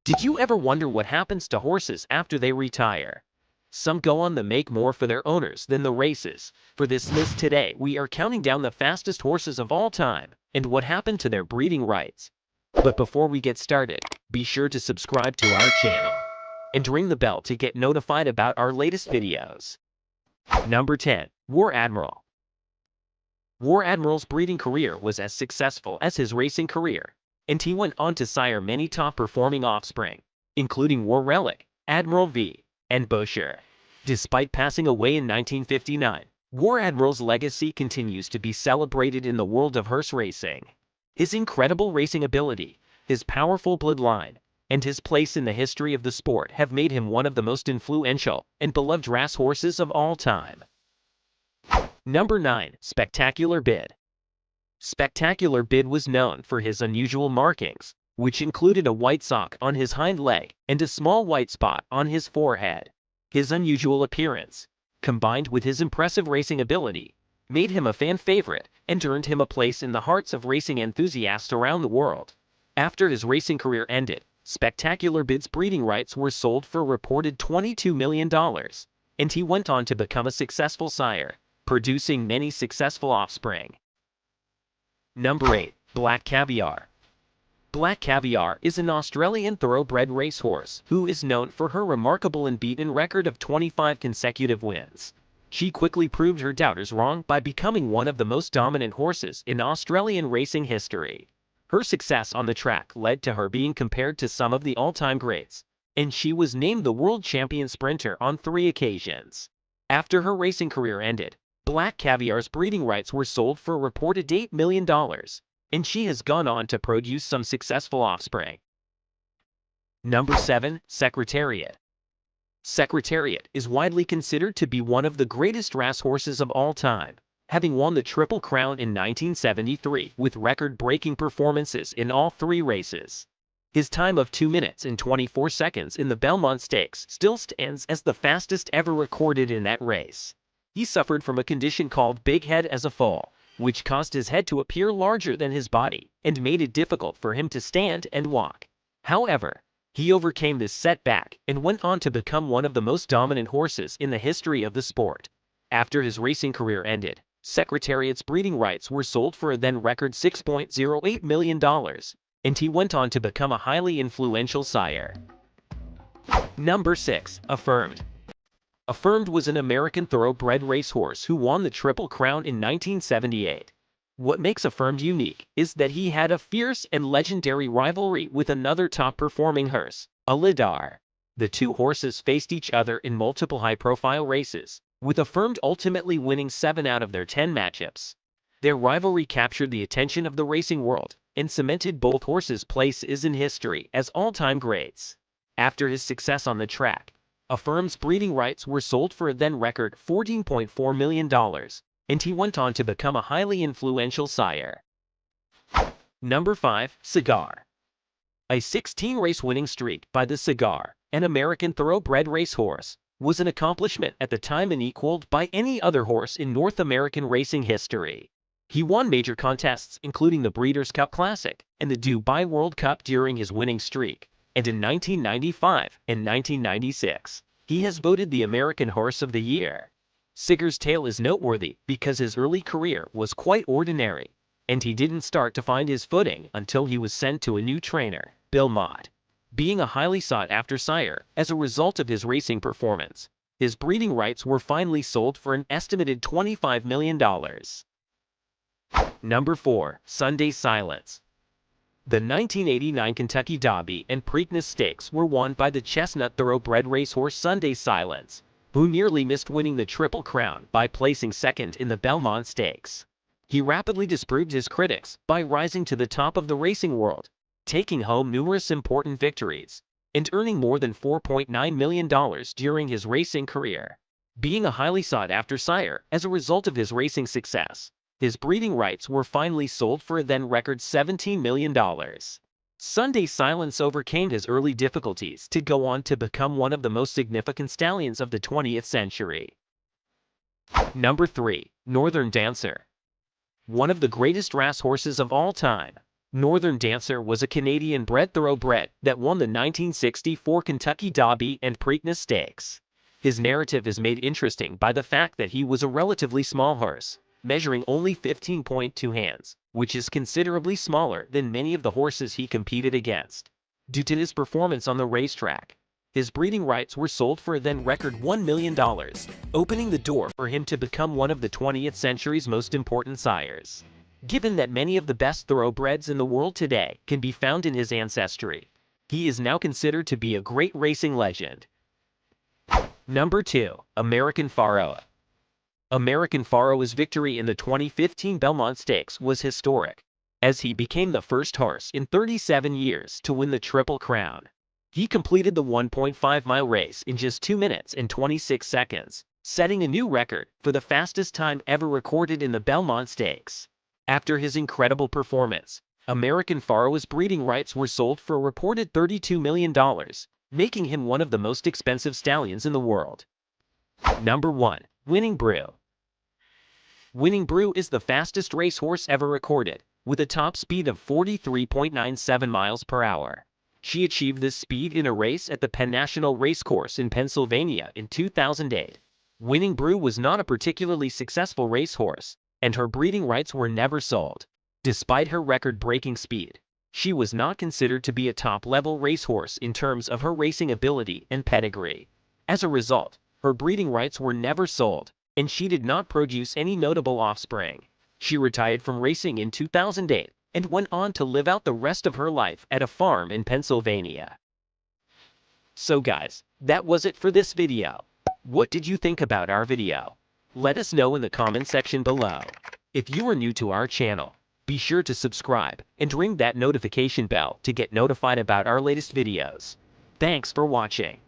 Did you ever wonder what happens to horses after they retire? Some go on to make more for their owners than the races. For this list today, we are counting down the fastest horses of all time and what happened to their breeding rights. But before we get started, be sure to subscribe to our channel and ring the bell to get notified about our latest videos. Number 10. War Admiral. War Admiral's breeding career was as successful as his racing career, and he went on to sire many top-performing offspring, including War Relic, Admiral V, and Busher. Despite passing away in 1959, War Admiral's legacy continues to be celebrated in the world of horse racing. His incredible racing ability, his powerful bloodline, and his place in the history of the sport have made him one of the most influential and beloved race horses of all time. Number 9. Spectacular Bid. Spectacular Bid was known for his unusual markings, which included a white sock on his hind leg and a small white spot on his forehead. His unusual appearance, combined with his impressive racing ability, made him a fan favorite and earned him a place in the hearts of racing enthusiasts around the world. After his racing career ended, Spectacular Bid's breeding rights were sold for a reported $22 million, and he went on to become a successful sire, producing many successful offspring. Number 8. Black Caviar. Black Caviar is an Australian thoroughbred racehorse who is known for her remarkable unbeaten record of 25 consecutive wins. She quickly proved her doubters wrong by becoming one of the most dominant horses in Australian racing history. Her success on the track led to her being compared to some of the all-time greats, and she was named the world champion sprinter on 3 occasions. After her racing career ended, Black Caviar's breeding rights were sold for a reported $8 million, and she has gone on to produce some successful offspring. Number 7. Secretariat. Secretariat is widely considered to be one of the greatest racehorses of all time, having won the Triple Crown in 1973 with record-breaking performances in all 3 races. His time of 2 minutes and 24 seconds in the Belmont Stakes still stands as the fastest ever recorded in that race. He suffered from a condition called big head as a foal, which caused his head to appear larger than his body and made it difficult for him to stand and walk. However, he overcame this setback and went on to become one of the most dominant horses in the history of the sport. After his racing career ended, Secretariat's breeding rights were sold for a then record $6.08 million, and he went on to become a highly influential sire. Number 6. Affirmed. Affirmed was an American thoroughbred racehorse who won the Triple Crown in 1978. What makes Affirmed unique is that he had a fierce and legendary rivalry with another top-performing horse, Alidar. The two horses faced each other in multiple high-profile races, with Affirmed ultimately winning 7 out of their 10 matchups. Their rivalry captured the attention of the racing world and cemented both horses' places in history as all-time greats. After his success on the track, Affirmed's breeding rights were sold for a then record $14.4 million, and he went on to become a highly influential sire. Number 5. Cigar. A 16-race winning streak by the Cigar, an American thoroughbred racehorse, was an accomplishment at the time unequaled by any other horse in North American racing history. He won major contests including the Breeders' Cup Classic and the Dubai World Cup during his winning streak, and in 1995 and 1996, he has voted the American Horse of the Year. Cigar's tale is noteworthy because his early career was quite ordinary, and he didn't start to find his footing until he was sent to a new trainer, Bill Mott. Being a highly sought-after sire as a result of his racing performance, his breeding rights were finally sold for an estimated $25 million. Number 4. Sunday Silence. The 1989 Kentucky Derby and Preakness Stakes were won by the chestnut thoroughbred racehorse Sunday Silence, who nearly missed winning the Triple Crown by placing second in the Belmont Stakes. He rapidly disproved his critics by rising to the top of the racing world, taking home numerous important victories, and earning more than $4.9 million during his racing career. Being a highly sought-after sire as a result of his racing success, his breeding rights were finally sold for a then record $17 million. Sunday Silence overcame his early difficulties to go on to become one of the most significant stallions of the 20th century. Number 3. Northern Dancer. One of the greatest racehorses of all time, Northern Dancer was a Canadian-bred thoroughbred that won the 1964 Kentucky Derby and Preakness Stakes. His narrative is made interesting by the fact that he was a relatively small horse, measuring only 15.2 hands, which is considerably smaller than many of the horses he competed against. Due to his performance on the racetrack, his breeding rights were sold for a then-record $1 million, opening the door for him to become one of the 20th century's most important sires. Given that many of the best thoroughbreds in the world today can be found in his ancestry, he is now considered to be a great racing legend. Number 2. American Pharoah. American Pharoah's victory in the 2015 Belmont Stakes was historic, as he became the first horse in 37 years to win the Triple Crown. He completed the 1.5-mile race in just 2 minutes and 26 seconds, setting a new record for the fastest time ever recorded in the Belmont Stakes. After his incredible performance, American Pharoah's breeding rights were sold for a reported $32 million, making him one of the most expensive stallions in the world. Number 1. Winning Brew. Winning Brew is the fastest racehorse ever recorded, with a top speed of 43.97 miles per hour. She achieved this speed in a race at the Penn National Racecourse in Pennsylvania in 2008. Winning Brew was not a particularly successful racehorse, and her breeding rights were never sold. Despite her record-breaking speed, she was not considered to be a top-level racehorse in terms of her racing ability and pedigree. As a result, her breeding rights were never sold, and she did not produce any notable offspring. She retired from racing in 2008 and went on to live out the rest of her life at a farm in Pennsylvania. So guys, that was it for this video. What did you think about our video? Let us know in the comment section below. If you are new to our channel, be sure to subscribe and ring that notification bell to get notified about our latest videos. Thanks for watching.